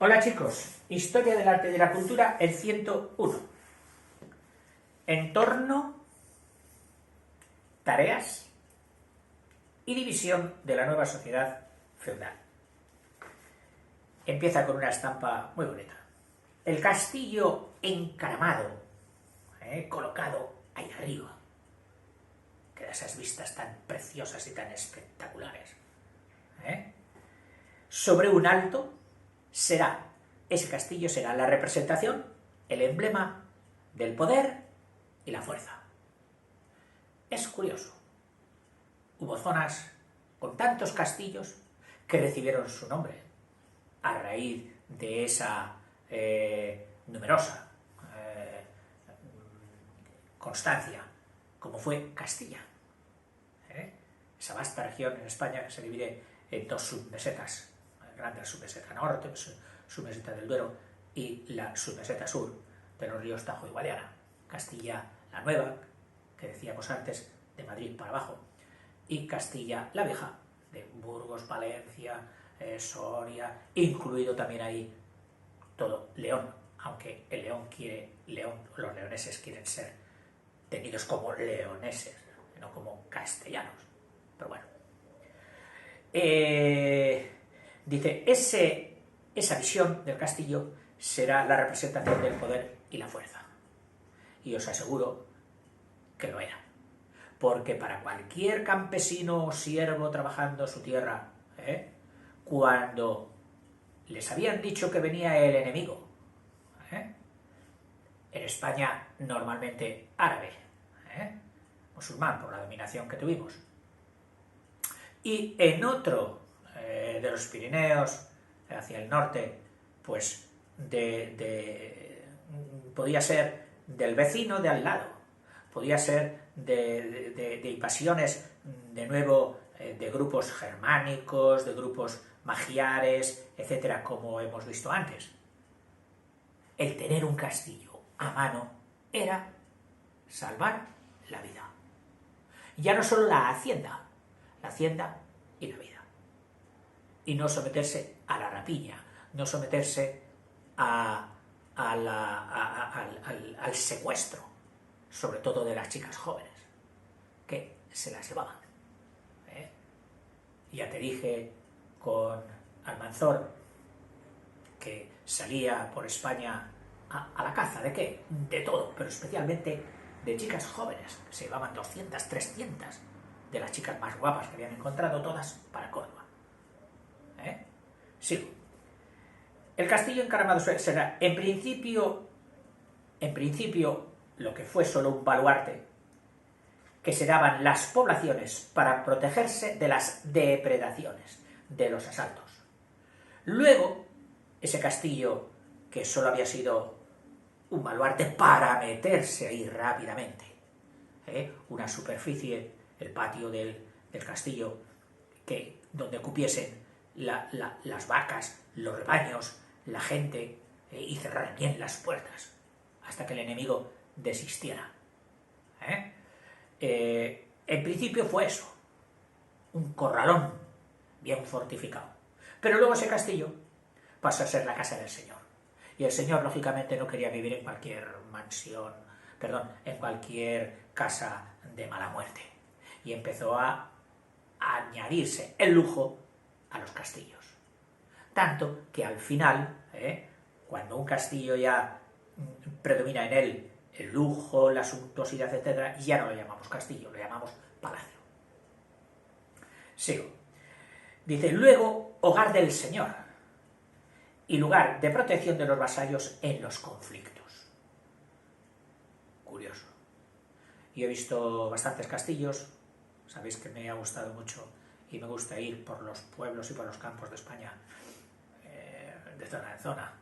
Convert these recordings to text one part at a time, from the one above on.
Hola chicos, Historia del Arte y de la Cultura, el 101. Entorno, tareas y división de la nueva sociedad feudal. Empieza con una estampa muy bonita. El castillo encaramado, colocado ahí arriba, que da esas vistas tan preciosas y tan espectaculares. Sobre un alto ese castillo será la representación, el emblema del poder y la fuerza. Es curioso. Hubo zonas con tantos castillos que recibieron su nombre a raíz de esa numerosa constancia, como fue Castilla. Esa vasta región en España que se divide en dos submesetas, la grande submeseta norte, submeseta del Duero, y la submeseta sur de los ríos Tajo y Guadiana. Castilla la Nueva, que decíamos antes, de Madrid para abajo, y Castilla la Vieja, de Burgos, Valencia, Soria, incluido también ahí todo León, aunque el León quiere, los leoneses quieren ser tenidos como leoneses, no como castellanos. Pero bueno. Dice, esa visión del castillo será la representación del poder y la fuerza. Y os aseguro que lo era. Porque para cualquier campesino o siervo trabajando su tierra, cuando les habían dicho que venía el enemigo, en España normalmente árabe, musulmán por la dominación que tuvimos, y en otro de los Pirineos, hacia el norte, pues podía ser del vecino de al lado, podía ser de invasiones de nuevo de grupos germánicos, de grupos magiares, etcétera, como hemos visto antes. El tener un castillo a mano era salvar la vida. Ya no solo la hacienda y la vida. Y no someterse a la rapiña, no someterse al secuestro, sobre todo de las chicas jóvenes, que se las llevaban. Ya te dije con Almanzor que salía por España a la caza, ¿de qué? De todo, pero especialmente de chicas jóvenes, que se llevaban 200, 300 de las chicas más guapas que habían encontrado, todas para Córdoba. Sigo. El castillo encaramado será, en principio, lo que fue solo un baluarte que se daban las poblaciones para protegerse de las depredaciones, de los asaltos. Luego, ese castillo, que solo había sido un baluarte para meterse ahí rápidamente, una superficie, el patio del castillo, donde cupiesen las vacas, los rebaños, la gente, y cerrar bien las puertas hasta que el enemigo desistiera. En principio fue eso, un corralón bien fortificado. Pero luego ese castillo pasó a ser la casa del señor. Y el señor, lógicamente, no quería vivir en cualquier en cualquier casa de mala muerte. Y empezó a añadirse el lujo a los castillos. Tanto que al final, cuando un castillo ya predomina en él el lujo, la suntuosidad, etc., ya no lo llamamos castillo, lo llamamos palacio. Sigo. Dice, luego, hogar del señor y lugar de protección de los vasallos en los conflictos. Curioso. Yo he visto bastantes castillos, sabéis que me ha gustado mucho y me gusta ir por los pueblos y por los campos de España, de zona en zona,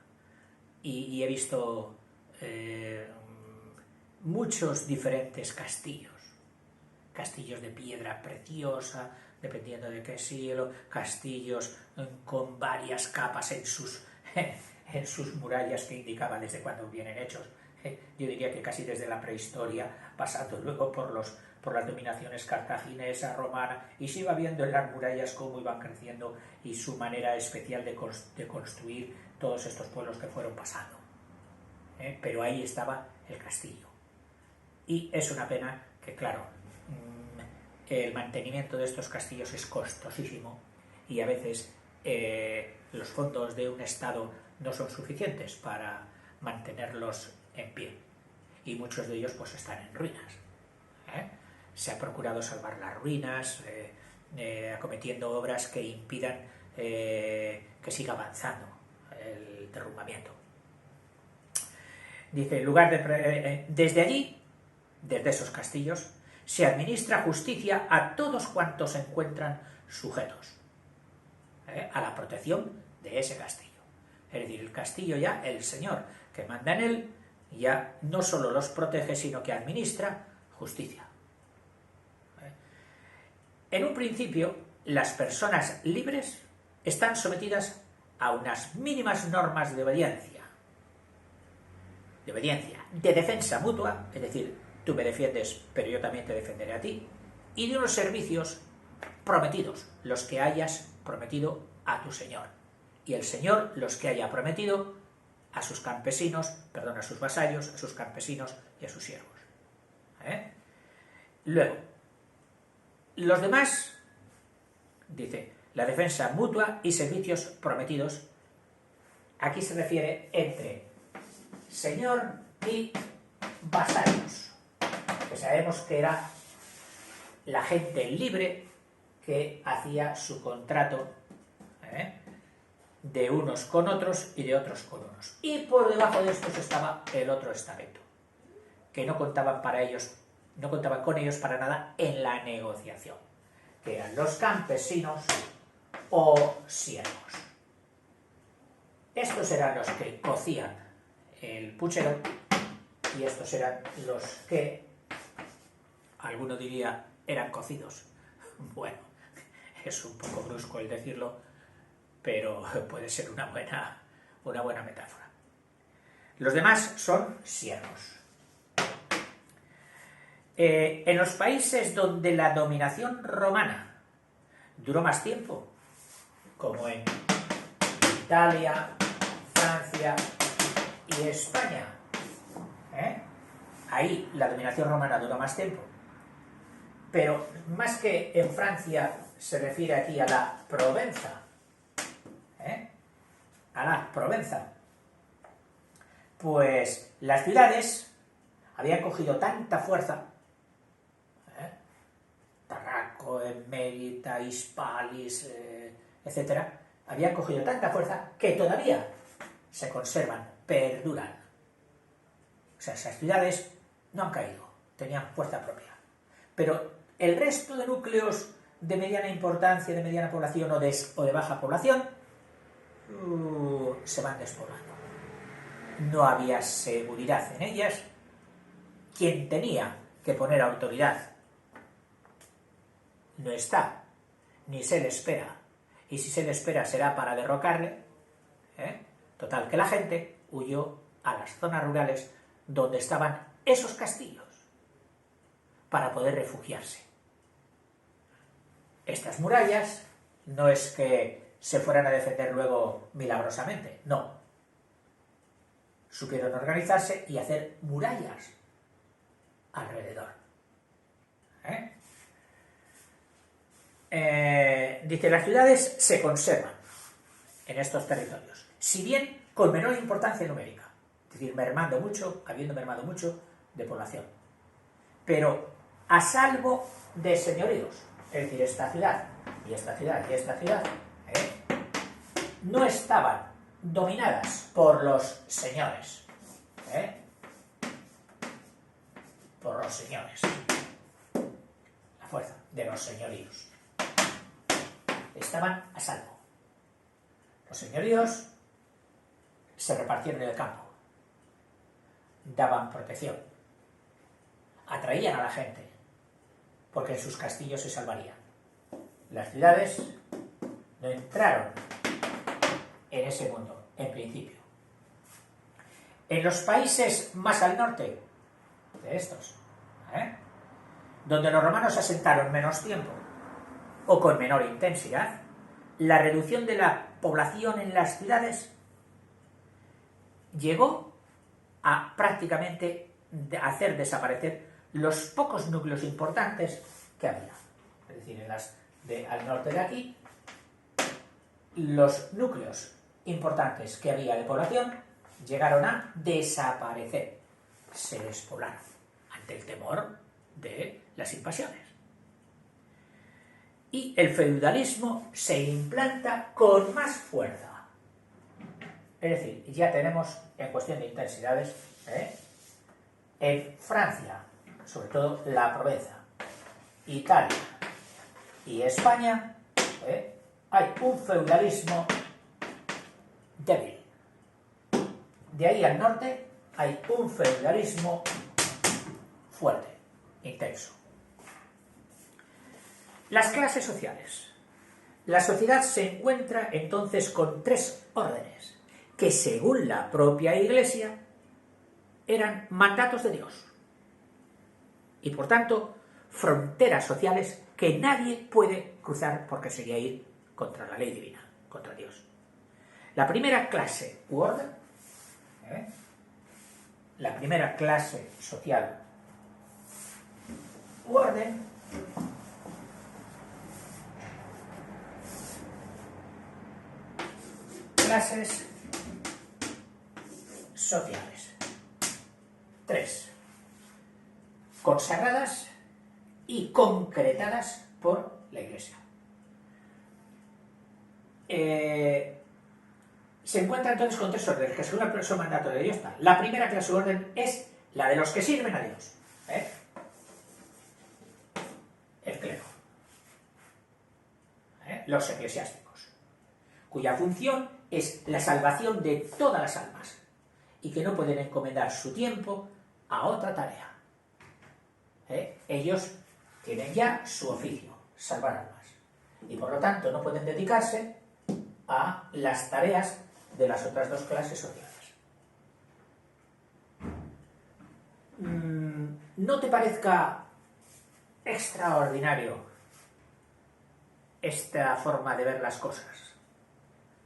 y he visto muchos diferentes castillos de piedra preciosa, dependiendo de qué siglo, castillos con varias capas en sus murallas que indicaban desde cuándo vienen hechos. Yo diría que casi desde la prehistoria, pasando luego por por las dominaciones cartaginesa, romana, y se iba viendo en las murallas cómo iban creciendo y su manera especial de construir todos estos pueblos que fueron pasando. Pero ahí estaba el castillo. Y es una pena que, claro, el mantenimiento de estos castillos es costosísimo y a veces los fondos de un Estado no son suficientes para mantenerlos en pie. Y muchos de ellos pues están en ruinas. Se ha procurado salvar las ruinas, acometiendo obras que impidan que siga avanzando el derrumbamiento. Dice, desde allí, desde esos castillos, se administra justicia a todos cuantos se encuentran sujetos a la protección de ese castillo. Es decir, el castillo ya, el señor que manda en él, ya no solo los protege, sino que administra justicia. En un principio, las personas libres están sometidas a unas mínimas normas de obediencia, de defensa mutua, es decir, tú me defiendes, pero yo también te defenderé a ti, y de unos servicios prometidos, los que hayas prometido a tu señor, y el señor los que haya prometido a sus campesinos, a sus vasallos, a sus campesinos y a sus siervos. Luego, los demás, dice, la defensa mutua y servicios prometidos, aquí se refiere entre señor y vasallos, que sabemos que era la gente libre que hacía su contrato de unos con otros y de otros con unos. Y por debajo de estos estaba el otro estamento, que no contaban con ellos para nada en la negociación, que eran los campesinos o siervos. Estos eran los que cocían el puchero y estos eran los que, alguno diría, eran cocidos. Bueno, es un poco brusco el decirlo, pero puede ser una buena metáfora. Los demás son siervos. En los países donde la dominación romana duró más tiempo, como en Italia, Francia y España, ahí la dominación romana duró más tiempo, pero más que en Francia se refiere aquí a la Provenza, pues las ciudades habían cogido tanta fuerza, Tarraco, Mérida, Hispalis, etc., habían cogido tanta fuerza que todavía se conservan, perduran. O sea, esas ciudades no han caído, tenían fuerza propia. Pero el resto de núcleos de mediana importancia, de mediana población o de baja población, se van despoblando. No había seguridad en ellas. Quien tenía que poner autoridad no está, ni se le espera. Y si se le espera será para derrocarle. Total, que la gente huyó a las zonas rurales donde estaban esos castillos para poder refugiarse. Estas murallas no es que se fueran a defender luego milagrosamente, no. Supieron organizarse y hacer murallas alrededor. Dice, las ciudades se conservan en estos territorios, si bien con menor importancia numérica, es decir, habiendo mermado mucho de población, pero a salvo de señoríos, es decir, esta ciudad y esta ciudad y esta ciudad, no estaban dominadas por los señores, por los señores, la fuerza de los señoríos, estaban a salvo. Los señoríos se repartieron en el campo, daban protección, atraían a la gente, porque en sus castillos se salvarían. Las ciudades no entraron en ese mundo, en principio. En los países más al norte de estos, donde los romanos se asentaron menos tiempo o con menor intensidad, la reducción de la población en las ciudades llegó a prácticamente hacer desaparecer los pocos núcleos importantes que había. Es decir, al norte de aquí, los núcleos importantes que había de población llegaron a desaparecer, se despoblaron ante el temor de las invasiones. Y el feudalismo se implanta con más fuerza. Es decir, ya tenemos en cuestión de intensidades, en Francia, sobre todo la Provenza, Italia y España, hay un feudalismo débil. De ahí al norte hay un feudalismo fuerte, intenso. Las clases sociales. La sociedad se encuentra entonces con tres órdenes, que según la propia Iglesia eran mandatos de Dios y por tanto fronteras sociales que nadie puede cruzar porque sería ir contra la ley divina, contra Dios. La primera clase u orden, la primera clase social u orden clases sociales. 3. Consagradas y concretadas por la Iglesia. Se encuentra entonces con tres órdenes, que según el mandato de Dios está. La primera clase de orden es la de los que sirven a Dios. El clero. Los eclesiásticos, cuya función es la salvación de todas las almas y que no pueden encomendar su tiempo a otra tarea. Ellos tienen ya su oficio, salvar almas, y por lo tanto no pueden dedicarse a las tareas de las otras dos clases sociales. ¿No te parezca extraordinario esta forma de ver las cosas?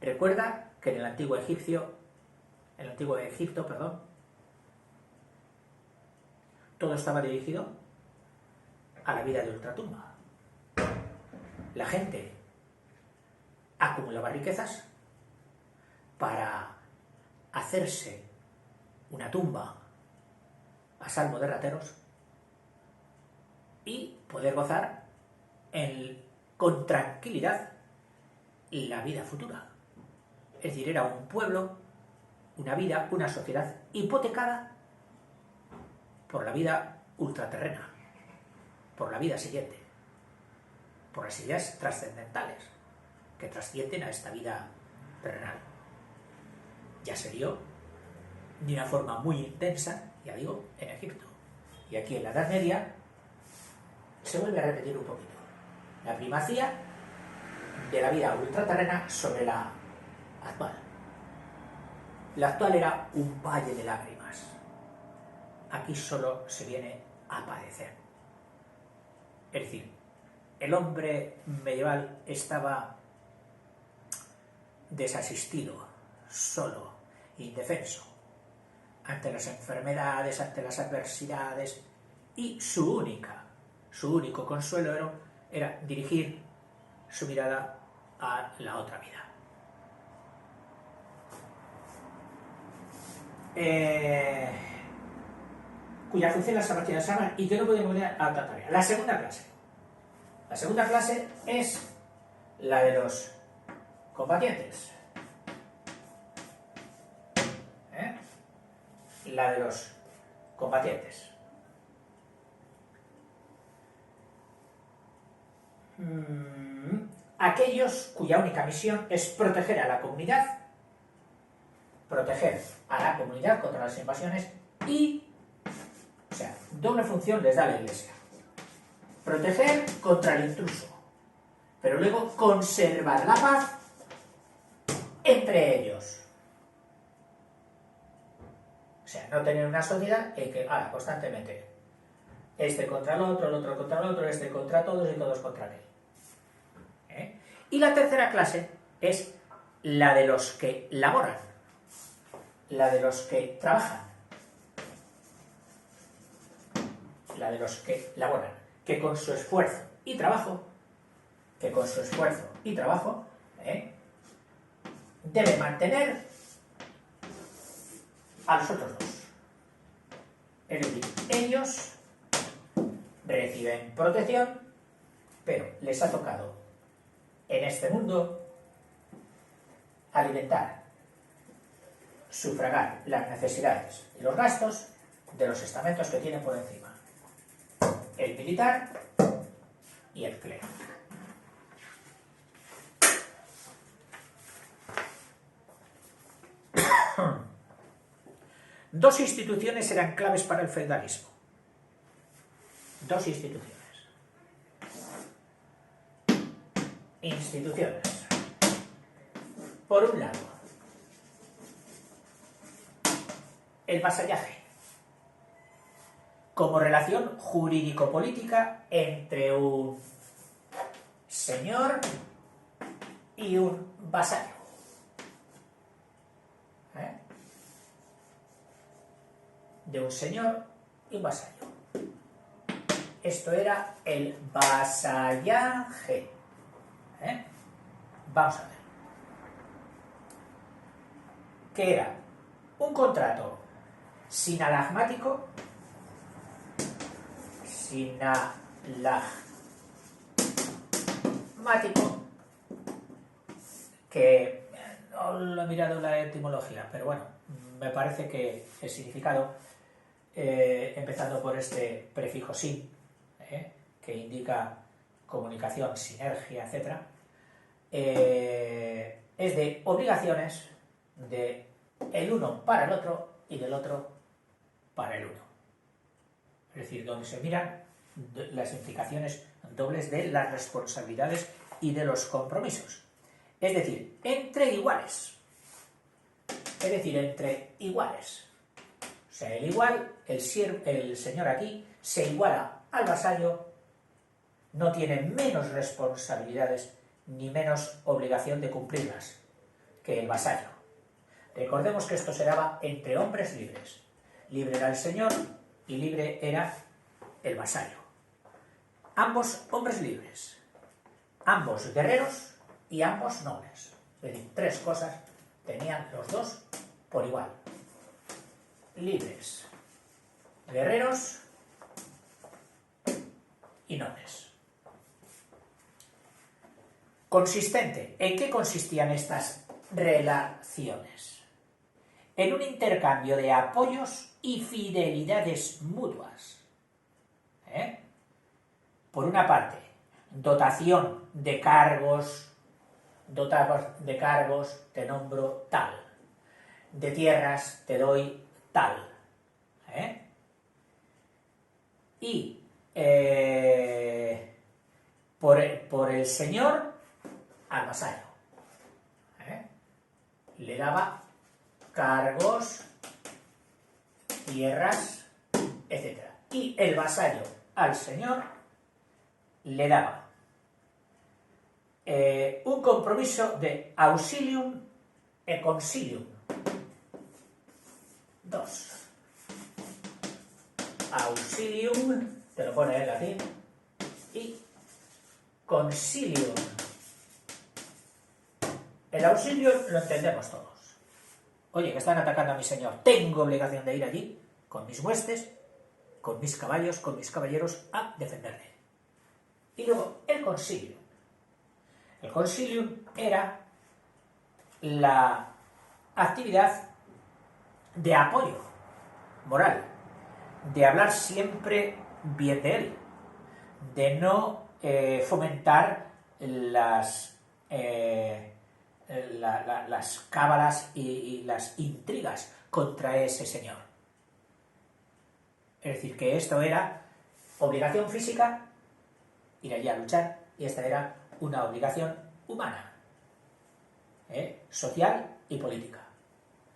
Recuerda que en el antiguo Egipto, todo estaba dirigido a la vida de ultratumba. La gente acumulaba riquezas para hacerse una tumba a salvo de rateros y poder gozar con tranquilidad la vida futura. Es decir, era un pueblo, una vida, una sociedad hipotecada por la vida ultraterrena, por la vida siguiente, por las ideas trascendentales que trascienden a esta vida terrenal. Ya se dio de una forma muy intensa, ya digo, en Egipto. Y aquí en la Edad Media se vuelve a repetir un poquito. La primacía de la vida ultraterrena sobre la actual. La actual era un valle de lágrimas. Aquí solo se viene a padecer. Es decir, el hombre medieval estaba desasistido, solo, indefenso, ante las enfermedades, ante las adversidades, y su único consuelo era dirigir su mirada a la otra vida. Cuya función es la salvación de almas y que no pueden volver a otra tarea. La segunda clase es la de los combatientes. La de los combatientes. Aquellos cuya única misión es proteger a la comunidad contra las invasiones y, o sea, doble función les da la Iglesia. Proteger contra el intruso, pero luego conservar la paz entre ellos. O sea, no tener una sociedad en que constantemente Este contra el otro contra el otro, este contra todos y todos contra él. Y la tercera clase es la de los que laboran, la de los que trabajan, la de los que laboran, que con su esfuerzo y trabajo, debe mantener a los otros dos. Es decir, ellos reciben protección, pero les ha tocado en este mundo alimentar, sufragar las necesidades y los gastos de los estamentos que tienen por encima: el militar y el clero. Dos instituciones eran claves para el feudalismo. Dos instituciones. Por un lado, el vasallaje, como relación jurídico-política entre un señor y un vasallo. De un señor y un vasallo. Esto era el vasallaje. Vamos a ver. Que era un contrato sinalagmático, que no lo he mirado la etimología, pero bueno, me parece que el significado, empezando por este prefijo sin, que indica comunicación, sinergia, etc., es de obligaciones de el uno para el otro y del otro para el uno. Es decir, donde se miran las implicaciones dobles de las responsabilidades y de los compromisos. Es decir, entre iguales. O sea, el señor aquí se iguala al vasallo, no tiene menos responsabilidades ni menos obligación de cumplirlas que el vasallo. Recordemos que esto se daba entre hombres libres. Libre era el señor y libre era el vasallo. Ambos hombres libres, ambos guerreros y ambos nobles. Es decir, tres cosas tenían los dos por igual. Libres, guerreros y nobles. Consistente. ¿En qué consistían estas relaciones? En un intercambio de apoyos y fidelidades mutuas. Por una parte, dotación de cargos, te nombro tal, de tierras te doy tal, y por el señor al vasallo, le daba cargos, tierras, etc. Y el vasallo al señor le daba un compromiso de auxilium e consilium. 2. Auxilium, te lo pone en latín, y consilium. El auxilio lo entendemos todos. Oye, que están atacando a mi señor. Tengo obligación de ir allí, con mis huestes, con mis caballos, con mis caballeros, a defenderle. Y luego, el consilium. El consilium era la actividad de apoyo moral, de hablar siempre bien de él, de no fomentar las cábalas y las intrigas contra ese señor. Es decir, que esto era obligación física, ir allí a luchar, y esta era una obligación humana, social y política.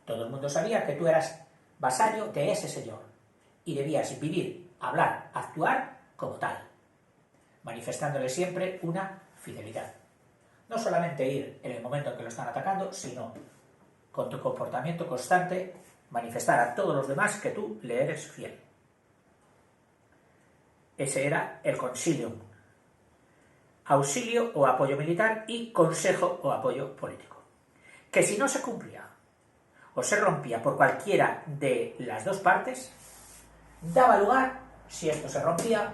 Todo el mundo sabía que tú eras vasallo de ese señor y debías vivir hablar, actuar como tal, manifestándole siempre una fidelidad. No solamente ir en el momento en que lo están atacando, sino con tu comportamiento constante manifestar a todos los demás que tú le eres fiel. Ese era el consilium. Auxilio o apoyo militar y consejo o apoyo político. Que si no se cumplía o se rompía por cualquiera de las dos partes, daba lugar, si esto se rompía,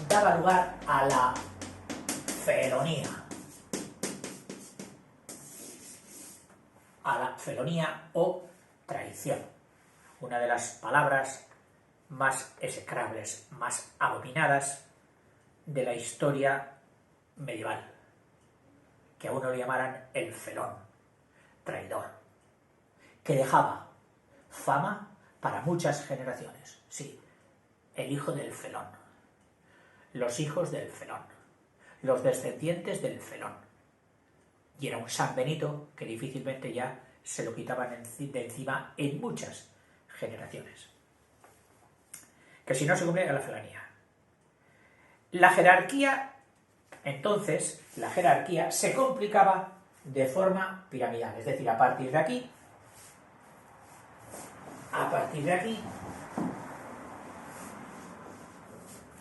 daba lugar a la felonía. A la felonía o traición. Una de las palabras más execrables, más abominadas de la historia medieval, que a uno le llamaran el felón, traidor, que dejaba fama para muchas generaciones. Sí, el hijo del felón, los hijos del felón, los descendientes del felón. Y era un San Benito que difícilmente ya se lo quitaban de encima en muchas generaciones. Que si no se cumple, era la felonía. La jerarquía, entonces, se complicaba de forma piramidal, es decir, a partir de aquí,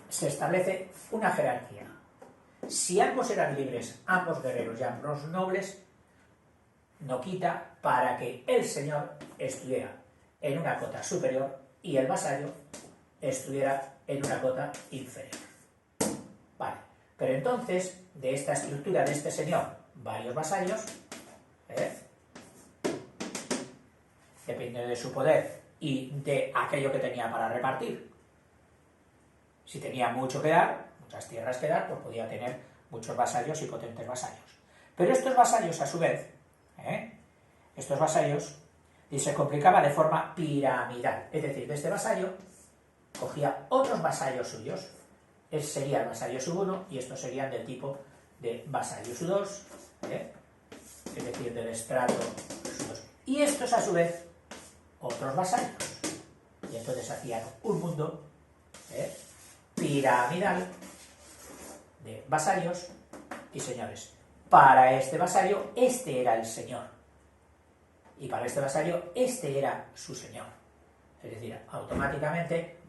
se establece una jerarquía. Si ambos eran libres, ambos guerreros y ambos nobles, no quita para que el señor estuviera en una cota superior y el vasallo estuviera en una cota inferior. Vale, pero entonces, de esta estructura de este señor, varios vasallos, depende de su poder y de aquello que tenía para repartir. Si tenía mucho que dar, muchas tierras que dar, pues podía tener muchos vasallos y potentes vasallos. Pero estos vasallos, a su vez, y se complicaba de forma piramidal. Es decir, de este vasallo cogía otros vasallos suyos. Ese sería el vasallo sub 1 y estos serían del tipo de vasallo sub 2, es decir, del estrato sub 2. Y estos, a su vez, otros vasallos. Y entonces hacían un mundo piramidal de vasallos y señores. Para este vasallo, este era el señor. Y para este vasallo, este era su señor. Es decir, automáticamente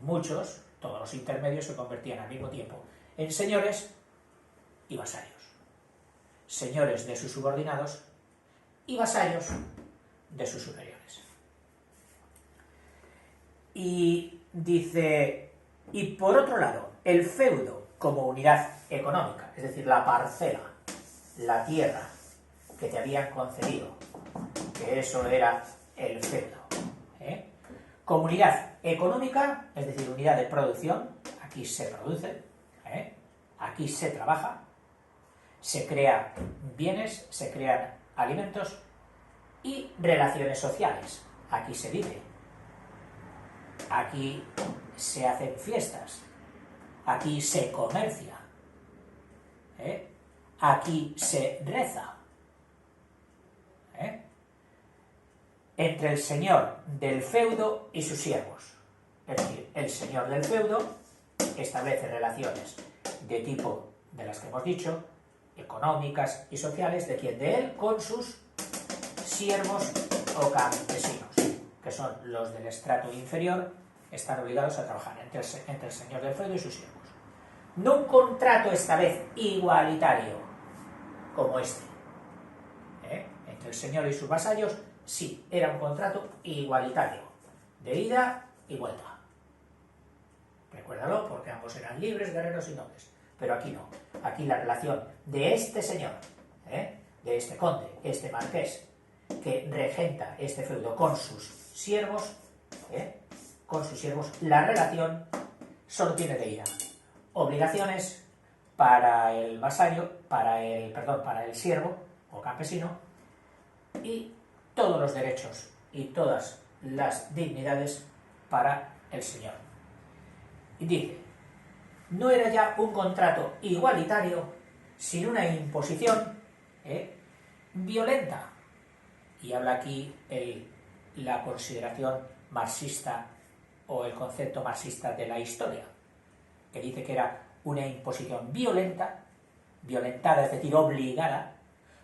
todos los intermedios se convertían al mismo tiempo en señores y vasallos. Señores de sus subordinados y vasallos de sus superiores. Y dice, y por otro lado, el feudo como unidad económica, es decir, la parcela, la tierra que te habían concedido, que eso era el feudo. Comunidad económica, es decir, unidad de producción, aquí se produce, aquí se trabaja, se crean bienes, se crean alimentos y relaciones sociales, aquí se vive, aquí se hacen fiestas, aquí se comercia, aquí se reza. Entre el señor del feudo y sus siervos. Es decir, el señor del feudo establece relaciones de tipo de las que hemos dicho, económicas y sociales, ¿de quién? De él con sus siervos o campesinos, que son los del estrato inferior, están obligados a trabajar entre el señor del feudo y sus siervos. No un contrato esta vez igualitario como este, entre el señor y sus vasallos. Sí, era un contrato igualitario, de ida y vuelta. Recuérdalo, porque ambos eran libres, guerreros y nobles. Pero aquí no. Aquí la relación de este señor, de este conde, este marqués, que regenta este feudo con sus siervos, la relación solo tiene de ida. Obligaciones para el vasallo, para el siervo o campesino, y todos los derechos y todas las dignidades para el señor. Y dice, no era ya un contrato igualitario, sino una imposición violenta. Y habla aquí la consideración marxista o el concepto marxista de la historia, que dice que era una imposición violentada, es decir, obligada,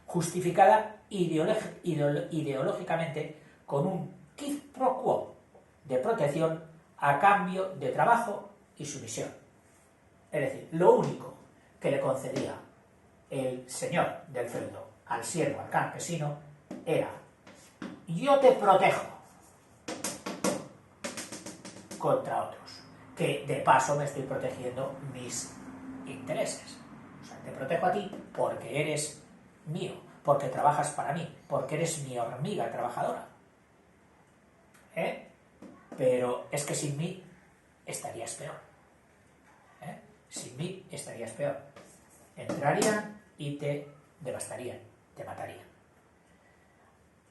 justificada ideológicamente con un quid pro quo de protección a cambio de trabajo y sumisión. Es decir, lo único que le concedía el señor del feudo al siervo, al campesino, era: yo te protejo contra otros, que de paso me estoy protegiendo mis intereses. O sea, te protejo a ti porque eres mío, porque trabajas para mí, porque eres mi hormiga trabajadora. Pero es que sin mí estarías peor. Sin mí estarías peor. Entrarían y te devastarían, te matarían.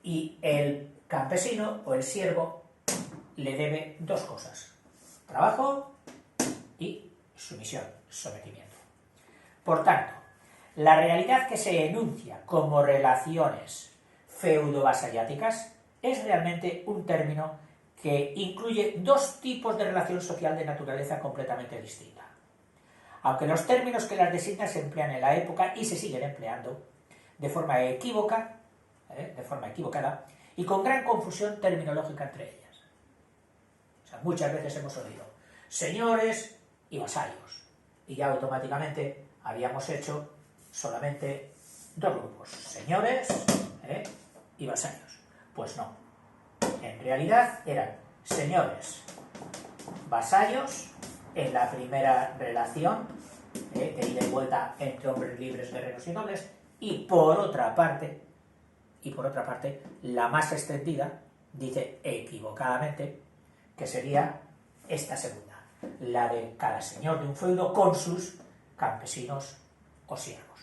Y el campesino o el siervo le debe dos cosas: trabajo y sumisión, sometimiento. Por tanto, la realidad que se enuncia como relaciones feudo-vasalláticas es realmente un término que incluye dos tipos de relación social de naturaleza completamente distinta. Aunque los términos que las designan se emplean en la época y se siguen empleando de forma equivocada y con gran confusión terminológica entre ellas. O sea, muchas veces hemos oído señores y vasallos, y ya automáticamente habíamos hecho solamente dos grupos: señores y vasallos. Pues no. En realidad eran señores, vasallos en la primera relación de ida y vuelta entre hombres libres, guerreros y nobles, y por otra parte, la más extendida dice equivocadamente que sería esta segunda, la de cada señor de un feudo con sus campesinos o siervos,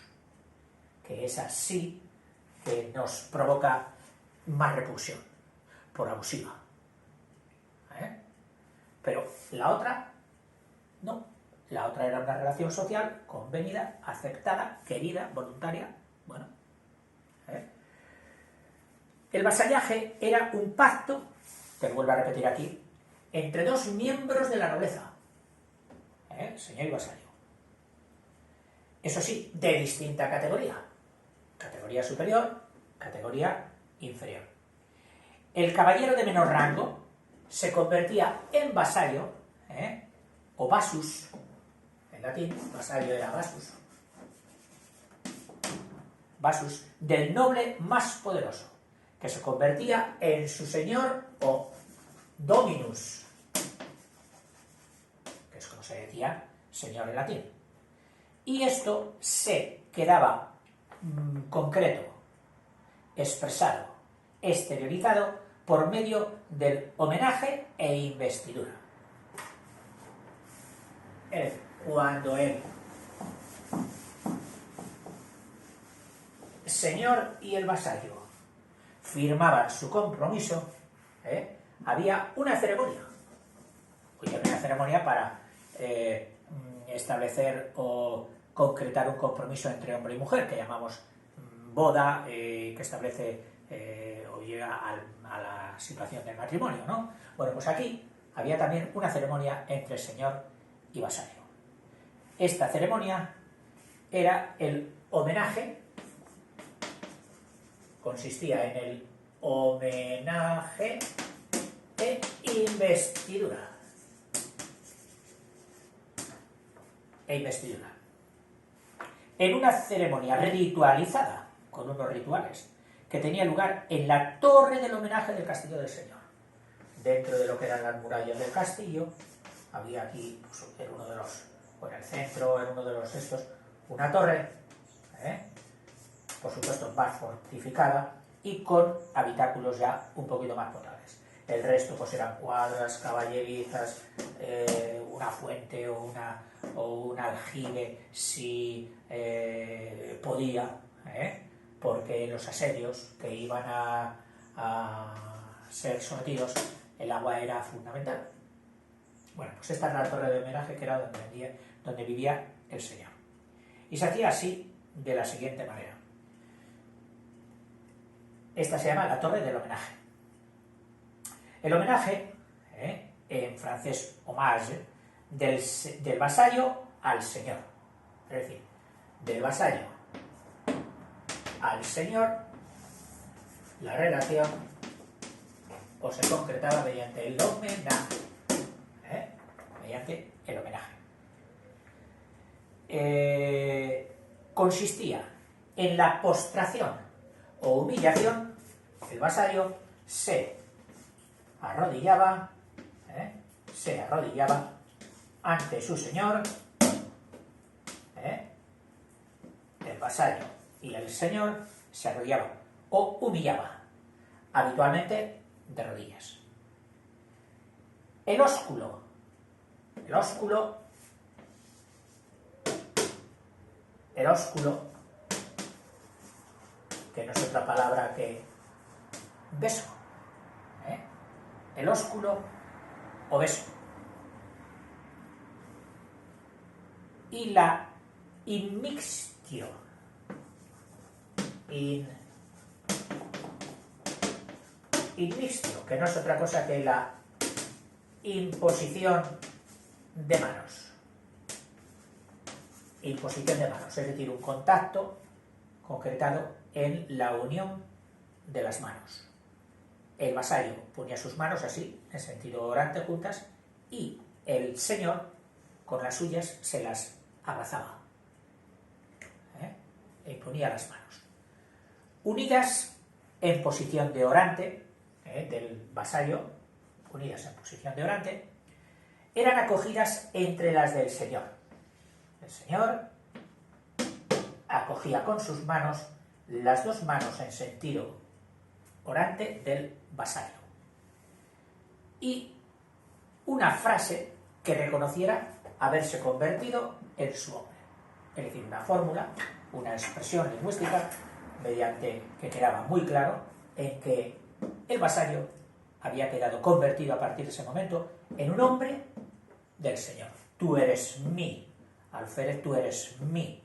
que es así que nos provoca más repulsión, por abusiva. Pero la otra, no. La otra era una relación social convenida, aceptada, querida, voluntaria. Bueno. El vasallaje era un pacto, te vuelvo a repetir aquí, entre dos miembros de la nobleza, señor y vasallo. Eso sí, de distinta categoría. Categoría superior, categoría inferior. El caballero de menor rango se convertía en vasallo, o vasus, en latín, vasallo era vasus, del noble más poderoso, que se convertía en su señor o dominus, que es como se decía señor en latín. Y esto se quedaba concreto, expresado, exteriorizado por medio del homenaje e investidura. Es decir, cuando el señor y el vasallo firmaban su compromiso, había una ceremonia. Una ceremonia para establecer o concretar un compromiso entre hombre y mujer, que llamamos boda, que establece o llega a la situación del matrimonio, ¿no? Bueno, pues aquí había también una ceremonia entre señor y vasallo. Esta ceremonia era el homenaje, consistía en el homenaje e investidura. En una ceremonia ritualizada, con unos rituales, que tenía lugar en la torre del homenaje del castillo del señor. Dentro de lo que eran las murallas del castillo, había aquí, pues, en uno de los, o en el centro, en uno de los estos, una torre, por supuesto más fortificada y con habitáculos ya un poquito más potables. El resto pues eran cuadras, caballerizas, una fuente o un aljibe si podía, porque en los asedios que iban a ser sometidos el agua era fundamental. Bueno, pues esta es la torre de homenaje, que era donde vivía el señor. Y se hacía así, de la siguiente manera. Esta se llama la torre del homenaje. El homenaje en francés homage, del vasallo al señor. Es decir, del vasallo al señor, la relación o se concretaba mediante el homenaje. Mediante el homenaje. Consistía en la postración o humillación. El vasallo se arrodillaba ante su señor. El vasallo y el señor se arrodillaban o humillaban, habitualmente de rodillas. El ósculo, que no es otra palabra que beso, el ósculo o beso. Y la immixtio, que no es otra cosa que la imposición de manos. Imposición de manos, es decir, un contacto concretado en la unión de las manos. El vasallo ponía sus manos así, en sentido orante, juntas, y el señor con las suyas se las abrazaba, y ponía las manos unidas en posición de orante, del vasallo, unidas en posición de orante, eran acogidas entre las del señor. El señor acogía con sus manos las dos manos en sentido orante del vasallo y una frase que reconociera haberse convertido en su hombre, es decir, una fórmula, una expresión lingüística mediante que quedaba muy claro en que el vasallo había quedado convertido a partir de ese momento en un hombre del señor. Tú eres mi alférez, tú eres mi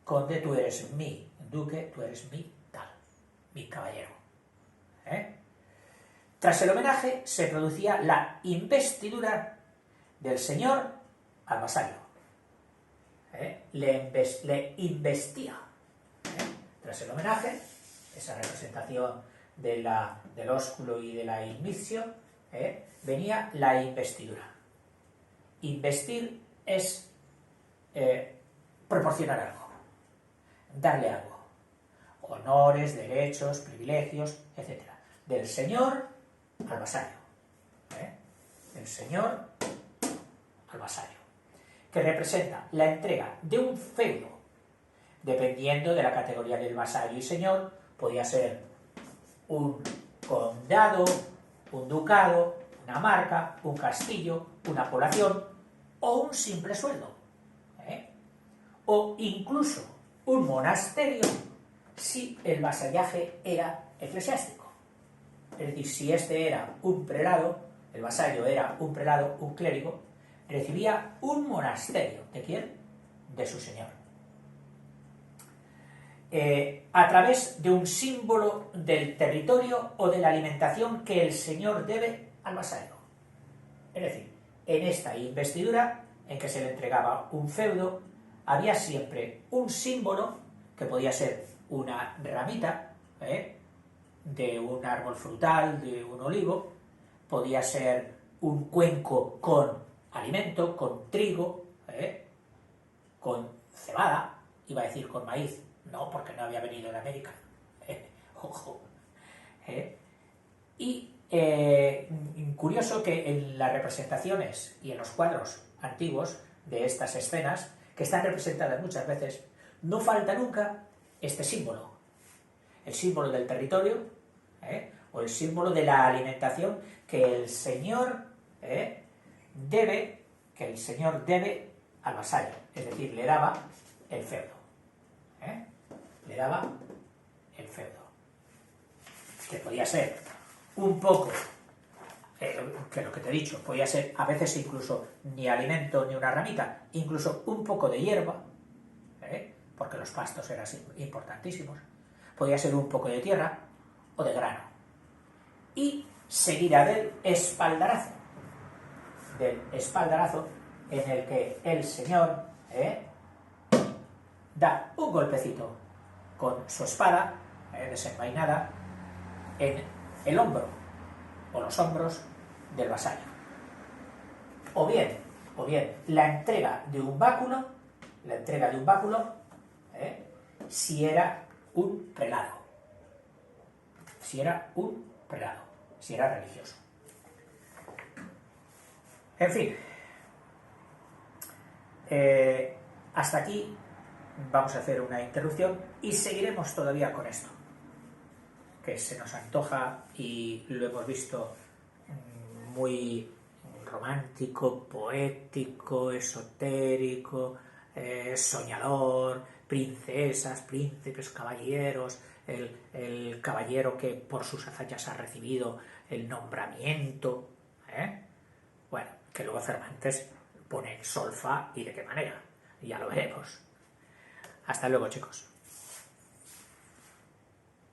conde, tú eres mi duque, tú eres mi tal, mi caballero. Tras el homenaje se producía la investidura del señor al vasallo. Le investía. Tras el homenaje, esa representación del ósculo y de la immixtio, venía la investidura. Investir es proporcionar algo, darle algo, honores, derechos, privilegios, etc. Del señor al vasallo, del señor al vasallo, que representa la entrega de un feudo, dependiendo de la categoría del vasallo y señor. Podía ser un condado, un ducado, una marca, un castillo, una población o un simple sueldo, o incluso un monasterio si el vasallaje era eclesiástico. Es decir, si este era un prelado, el vasallo era un prelado, un clérigo, recibía un monasterio. ¿De quién? De su señor. A través de un símbolo del territorio o de la alimentación que el señor debe al vasallo. Es decir, en esta investidura, en que se le entregaba un feudo, había siempre un símbolo, que podía ser una ramita, de un árbol frutal, de un olivo, podía ser un cuenco con alimento, con trigo, con cebada, iba a decir con maíz, no, porque no había venido de América, ojo. Y curioso que en las representaciones y en los cuadros antiguos de estas escenas, que están representadas muchas veces, no falta nunca este símbolo, el símbolo del territorio, o el símbolo de la alimentación que el señor debe al vasallo, es decir, le daba el feudo, le daba el feudo, que podía ser un poco, que lo que te he dicho, podía ser a veces incluso ni alimento ni una ramita, incluso un poco de hierba, porque los pastos eran importantísimos, podía ser un poco de tierra o de grano, y seguida del espaldarazo. del espaldarazo en el que el señor da un golpecito con su espada desenvainada en el hombro o los hombros del vasallo. O bien la entrega de un báculo, si era un prelado, si era religioso. En fin, hasta aquí vamos a hacer una interrupción y seguiremos todavía con esto, que se nos antoja y lo hemos visto muy romántico, poético, esotérico, soñador, princesas, príncipes, caballeros, el caballero que por sus hazañas ha recibido el nombramiento, bueno, que luego Cervantes pone sol, fa y de qué manera, ya lo veremos. Hasta luego, chicos.